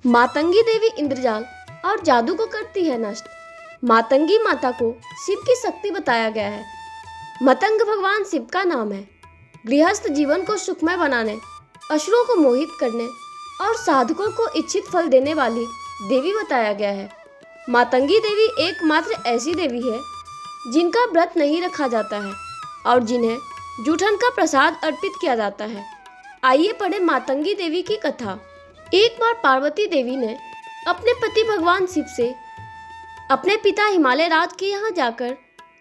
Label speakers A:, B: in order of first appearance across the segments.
A: मातंगी देवी इंद्रजाल और जादू को करती है नष्ट। मातंगी माता को शिव की शक्ति बताया गया है। मतंग भगवान शिव का नाम है। गृहस्थ जीवन को सुखमय बनाने, असुरों को मोहित करने और साधकों को इच्छित फल देने वाली देवी बताया गया है। मातंगी देवी एकमात्र ऐसी देवी है जिनका व्रत नहीं रखा जाता है और जिन्हें जूठन का प्रसाद अर्पित किया जाता है। आइए पढ़े मातंगी देवी की कथा। एक बार पार्वती देवी ने अपने पति भगवान शिव से अपने पिता हिमालय राज के यहाँ जाकर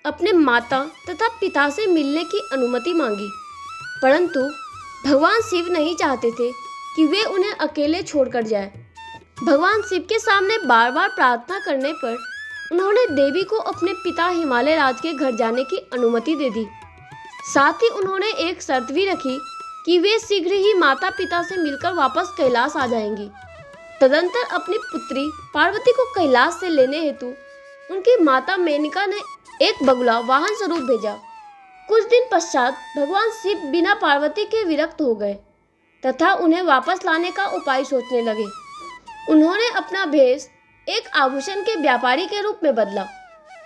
A: अपने माता तथा पिता से मिलने की अनुमति मांगी, परंतु भगवान शिव नहीं चाहते थे कि वे उन्हें अकेले छोड़कर जाए। भगवान शिव के सामने बार बार प्रार्थना करने पर उन्होंने देवी को अपने पिता हिमालय राज के घर जाने की अनुमति दे दी। साथ ही उन्होंने एक शर्त भी रखी कि वे शीघ्र ही माता पिता से मिलकर वापस कैलाश आ जाएंगी। तदंतर अपनी पुत्री पार्वती को कैलाश से लेने हेतु उनकी माता मेनका ने एक बगुला वाहन स्वरूप भेजा। कुछ दिन पश्चात भगवान शिव बिना पार्वती के विरक्त हो गए तथा उन्हें वापस लाने का उपाय सोचने लगे। उन्होंने अपना भेष एक आभूषण के व्यापारी के रूप में बदला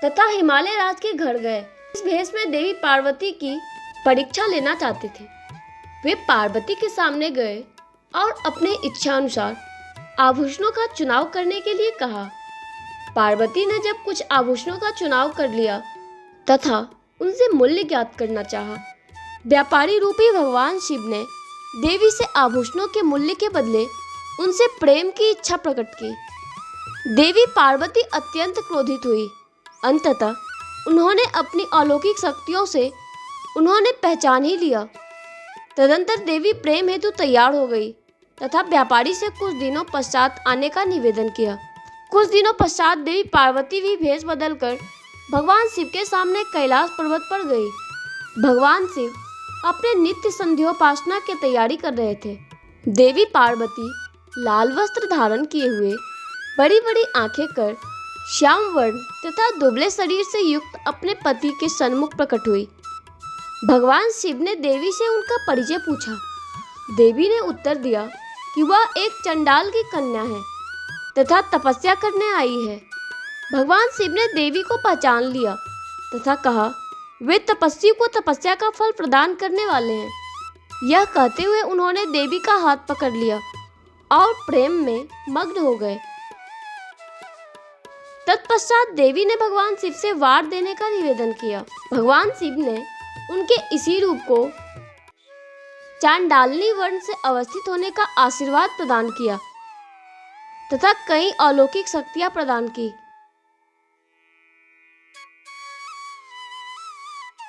A: तथा हिमालय राज के घर गए। इस भेष में देवी पार्वती की परीक्षा लेना चाहते थे। वे पार्वती के सामने गए और अपने इच्छा अनुसार आभूषणों का चुनाव करने के लिए कहा। पार्वती ने जब कुछ आभूषणों का चुनाव कर लिया तथा उनसे मूल्य ज्ञात करना चाहा, व्यापारी रूपी भगवान शिव ने देवी से आभूषणों के मूल्य के बदले उनसे प्रेम की इच्छा प्रकट की। देवी पार्वती अत्यंत क्रोधित हुई। अंततः उन्होंने अपनी अलौकिक शक्तियों से उन्होंने पहचान ही लिया। तदंतर देवी प्रेम हेतु तैयार हो गई तथा व्यापारी से कुछ दिनों पश्चात आने का निवेदन किया। कुछ दिनों पश्चात देवी पार्वती भी भेष बदलकर भगवान शिव के सामने कैलाश पर्वत पर गई। भगवान शिव अपने नित्य संध्योपासना की तैयारी कर रहे थे। देवी पार्वती लाल वस्त्र धारण किए हुए, बड़ी बड़ी आंखें कर, श्याम वर्ण तथा दुबले शरीर से युक्त अपने पति के सन्मुख प्रकट हुई। भगवान शिव ने देवी से उनका परिचय पूछा। देवी ने उत्तर दिया कि वह एक चंडाल की कन्या है तथा तपस्या करने आई है। भगवान शिव ने देवी को पहचान लिया तथा कहा, वे तपस्वी को तपस्या का फल प्रदान करने वाले हैं। यह कहते हुए उन्होंने देवी का हाथ पकड़ लिया और प्रेम में मग्न हो गए। तत्पश्चात देवी ने भगवान शिव से वार देने का निवेदन किया। भगवान शिव ने उनके इसी रूप को चांडालनी वर्ण से अवस्थित होने का आशीर्वाद प्रदान किया तथा कई अलौकिक शक्तियां प्रदान की।